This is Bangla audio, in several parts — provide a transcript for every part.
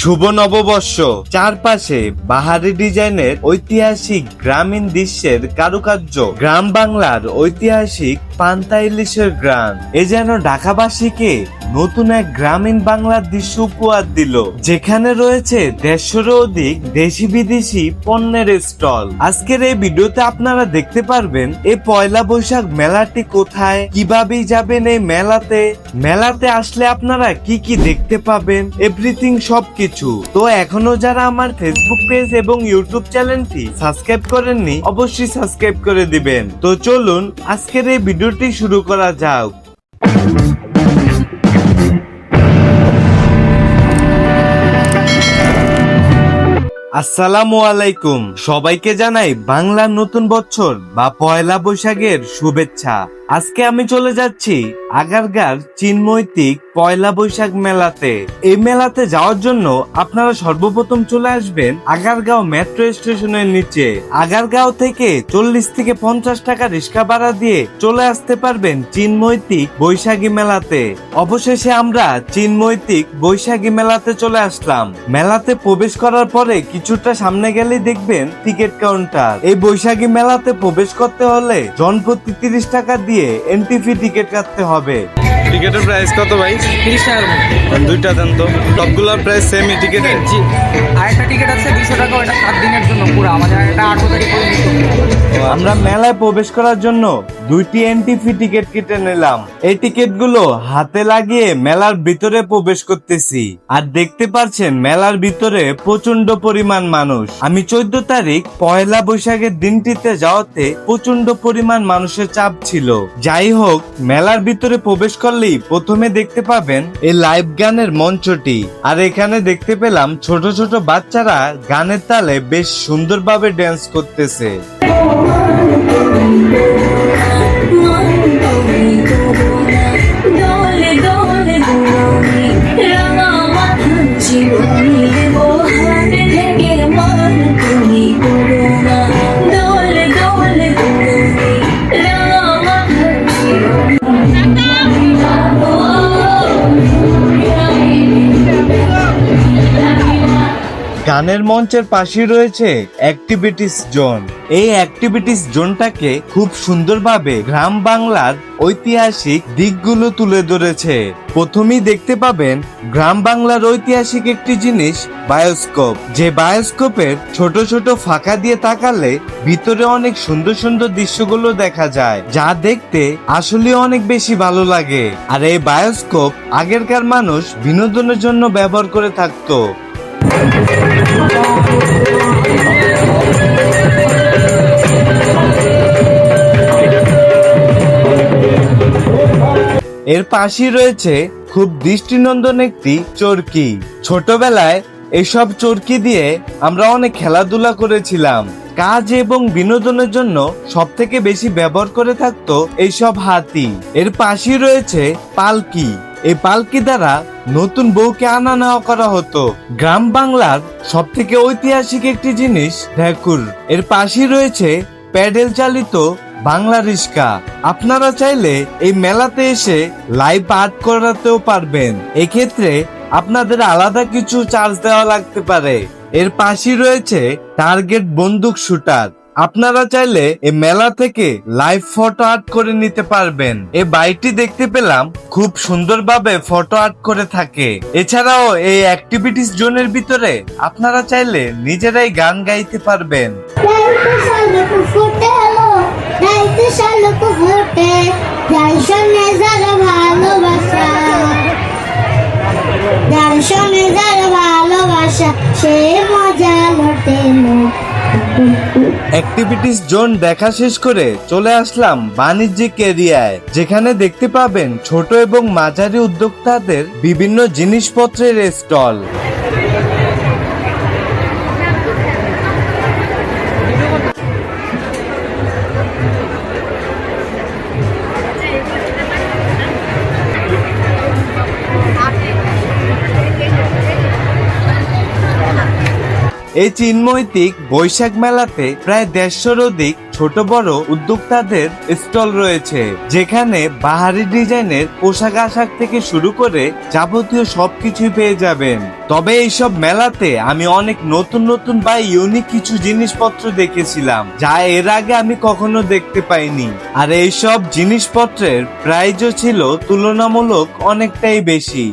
শুভ নববর্ষ। চারপাশে বাহারি ডিজাইনের ঐতিহাসিক গ্রামীণ দৃশ্যের কারুকার্য, গ্রাম বাংলার ঐতিহাসিক পান্তা ইলিশের গ্রাম এ যেন ঢাকাবাসীকে নতুন এক গ্রামীণ বাংলার দৃশ্য উপহার দিল, যেখানে রয়েছে 150-এরও অধিক দেশি বিদেশি পণ্যের স্টল। আজকের এই ভিডিওতে আপনারা দেখতে পারবেন এই পয়লা বৈশাখ মেলাটি কোথায়, কিভাবে যাবেন এই মেলাতে আসলে আপনারা কি কি দেখতে পাবেন, এভরিথিং সবকিছু। তো এখনো যারা আমার ফেসবুক পেজ এবং ইউটিউব চ্যানেলটি সাবস্ক্রাইব করেননি, অবশ্যই সাবস্ক্রাইব করে দিবেন। তো চলুন আজকের এই ভিডিওটি শুরু করা যাক। আসসালামু আলাইকুম, সবাইকে জানাই বাংলার নতুন বছর বা পয়লা বৈশাখের শুভেচ্ছা। আজকে আমি চলে যাচ্ছি আগারগাঁর চিন্ময়িক পয়লা বৈশাখ মেলাতে। এই মেলাতে যাওয়ার জন্য আপনারা সর্বপ্রথম চলে আসবেন আগারগাঁও মেট্রো স্টেশনের নিচে। আগারগাঁও থেকে 40 থেকে 50 টাকা রিক্সা ভাড়া দিয়ে চলে আসতে পারবেন চিন্ময়িক বৈশাখী মেলাতে। অবশেষে আমরা চিন্ময়িক বৈশাখী মেলাতে চলে আসলাম। মেলাতে প্রবেশ করার পরে কিছুটা সামনে গেলে দেখবেন টিকিট কাউন্টার। এই বৈশাখী মেলাতে প্রবেশ করতে হলে জনপ্রতি 30 টাকা দিয়ে এন্ট্রি ফি টিকিট কাটতে হবে। টিকিটের প্রাইস কত ভাই? 30 টাকার দুইটা দেন তো। সবগুলোর প্রাইস সেমই টিকিটের? জি। আরেকটা টিকিট আছে 200 টাকা, ওটা 7 দিনের জন্য পুরো। আমাদের এটা 8 তারিখ পর্যন্ত। আমরা মেলায় প্রবেশ করার জন্য 2টি এন্ট্রি ফি টিকিট কেটে নিলাম। এই টিকিটগুলো হাতে লাগিয়ে মেলার ভিতরে প্রবেশ করতেছি। আর দেখতে পাচ্ছেন মেলার ভিতরে প্রচন্ড পরিমাণ মানুষ। আমি 14 তারিখ পয়লা বৈশাখের দিনটিতে যাওয়াতে প্রচন্ড পরিমাণ মানুষের চাপ ছিল। যাই হোক, মেলার ভিতরে প্রবেশ করলেই প্রথমে দেখতে পাবেন এই লাইভ গানের মঞ্চটি। আর এখানে দেখতে পেলাম ছোট ছোট বাচ্চারা গানের তালে বেশ সুন্দরভাবে ড্যান্স করতেছে। গানের মঞ্চের পাশে রয়েছে অ্যাক্টিভিটিস জোন। এই অ্যাক্টিভিটিস জোনটাকে খুব সুন্দরভাবে গ্রাম বাংলার ঐতিহাসিক দিকগুলো তুলে ধরেছে। প্রথমেই দেখতে পাবেন গ্রাম বাংলার ঐতিহাসিক একটি জিনিস, বায়োস্কোপ। যে বায়োস্কোপের ছোট ছোট ফাঁকা দিয়ে তাকালে ভিতরে অনেক সুন্দর সুন্দর দৃশ্যগুলো দেখা যায়, যা দেখতে আসলে অনেক বেশি ভালো লাগে। আর এই বায়োস্কোপ আগেরকার মানুষ বিনোদনের জন্য ব্যবহার করে থাকতো। এর পাশেই রয়েছে খুব দৃষ্টিনন্দন একটি চরকি। ছোটবেলায় এসব চরকি দিয়ে আমরা অনেক খেলাধুলা করেছিলাম। কাজ এবং বিনোদনের জন্য সব থেকে বেশি ব্যবহার করে থাকতো এইসব হাতি। এর পাশেই রয়েছে পালকি। এই পালকি দ্বারা নতুন বউকে আনা নেওয়া করা হতো। গ্রাম বাংলার সব থেকে ঐতিহাসিক একটি জিনিস ঢেকুর। এর পাশেই রয়েছে প্যাডেল চালিত বাংলা রিস্কা। আপনারা চাইলে এই মেলাতে এসে লাইভ আর্ট করাতেও পারবেন। এক্ষেত্রে আপনাদের আলাদা কিছু চার্জ দেওয়া লাগতে পারে। এর পাশেই রয়েছে টার্গেট বন্দুক শুটার। আপনারা চাইলে এই মেলা থেকে লাইভ ফটো আর্ট করে নিতে পারবেন। এই বাইকটি দেখতে পেলাম খুব সুন্দরভাবে ফটো আর্ট করে থাকে। এছাড়াও এই অ্যাক্টিভিটিস জোনের ভিতরে আপনারা চাইলে নিজেরাই গান গাইতে পারবেন। অ্যাক্টিভিটিস জোন দেখা শেষ করে চলে আসলাম বাণিজ্যিক এরিয়ায়, যেখানে দেখতে পাবেন ছোট এবং মাঝারি উদ্যোক্তাদের বিভিন্ন জিনিসপত্রের স্টল। এই চিন্ময়িক বৈশাখ মেলাতে প্রায় 150-র অধিক ছোট বড় উদ্যোক্তাদের স্টল রয়েছে, যেখানে বাহারি ডিজাইনের পোশাক আশাক থেকে শুরু করে যাবতীয় সবকিছুই পেয়ে যাবেন। তবে এইসব মেলাতে আমি অনেক নতুন নতুন বা ইউনিক কিছু জিনিসপত্র দেখেছিলাম, যা এর আগে আমি কখনো দেখতে পাইনি। আর এইসব জিনিসপত্রের প্রাইসও ছিল তুলনামূলক অনেকটাই বেশি।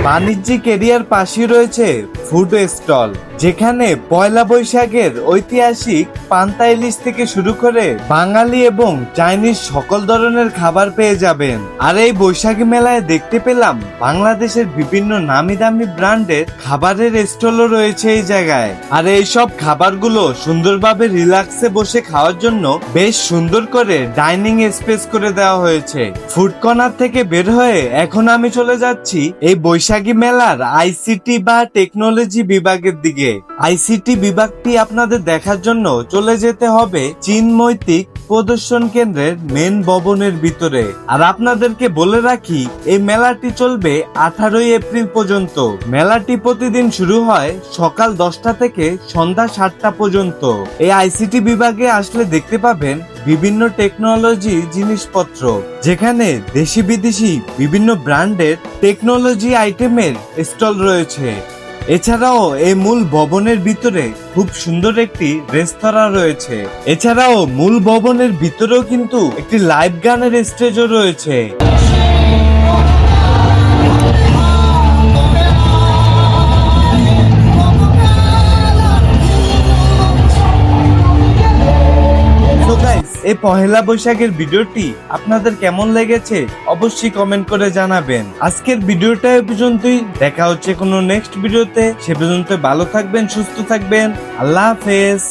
বাণিজ্যিক এরিয়ার পাশে রয়েছে ফুড স্টল, যেখানে পয়লা বৈশাখের ঐতিহাসিক পান্তা ইলিশ থেকে শুরু করে বাঙালি এবং চাইনিজ সকল ধরনের খাবার পেয়ে যাবেন। আর এই বৈশাখী মেলায় দেখতে পেলাম বাংলাদেশের বিভিন্ন নামি দামি ব্র্যান্ডের খাবারের স্টলও রয়েছে এই জায়গায়। আর এই সব খাবারগুলো সুন্দরভাবে রিল্যাক্সে বসে খাওয়ার জন্য বেশ সুন্দর করে ডাইনিং স্পেস করে দেওয়া হয়েছে। ফুড কর্নার থেকে বের হয়ে এখন আমি চলে যাচ্ছি এই বৈশাখী মেলার আইসিটি বা টেকনোলজি বিভাগের দিকে। আইসিটি বিভাগটি আপনাদের দেখার জন্য চলে যেতে হবে চিন্ময়িক প্রদর্শন কেন্দ্রের মেন ভবনের ভিতরে। আর আপনাদেরকে বলে রাখি, এই মেলাটি চলবে 18 এপ্রিল পর্যন্ত। মেলাটি প্রতিদিন শুরু হয় সকাল 10টা থেকে সন্ধ্যা 7টা পর্যন্ত। এই আইসিটি বিভাগে আসলে দেখতে পাবেন বিভিন্ন টেকনোলজি জিনিসপত্র, যেখানে দেশি বিদেশি বিভিন্ন ব্র্যান্ডের টেকনোলজি আইটেমের স্টল রয়েছে। এছাড়াও এই মূল ভবনের ভিতরে খুব সুন্দর একটি রেস্তোরাঁ রয়েছে। এছাড়াও মূল ভবনের ভিতরেও কিন্তু একটি লাইভ গানের স্টেজও রয়েছে। এই পহেলা বৈশাখের ভিডিওটি আপনাদের কেমন লেগেছে অবশ্যই কমেন্ট করে জানাবেন। আজকের ভিডিওটা এই পর্যন্তই, দেখা হচ্ছে কোনো নেক্সট ভিডিওতে। সে পর্যন্ত ভালো থাকবেন, সুস্থ থাকবেন। আল্লাহ হাফেজ।